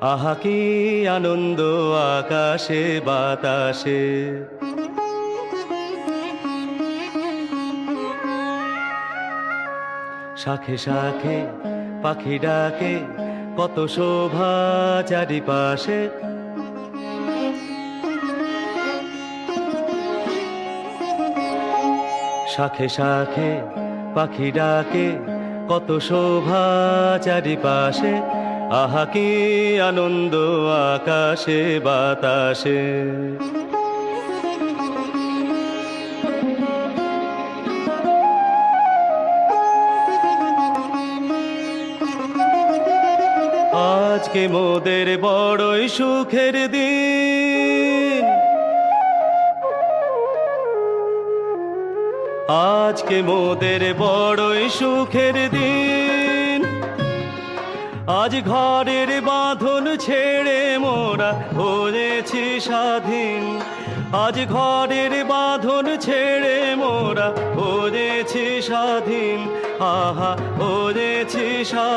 আহা কি আনন্দ আকাশে বাতাসে। শাখে শাখে পাখি ডাকে, কত শোভা চারিপাশে। শাখে শাখে পাখি ডাকে, কত শোভা চারিপাশে। আহা কি আনন্দ আকাশে বাতাসে। আজকে মোদের বড়ই সুখের দিন, আজকে মোদের বড়ই সুখের দিন। আজ ঘরের বাঁধন ছেড়ে মোরা হয়েছি স্বাধীন। আজ ঘরের বাঁধন ছেড়ে মোরা হয়েছি স্বাধীন। আহা হয়েছি স্বাধীন।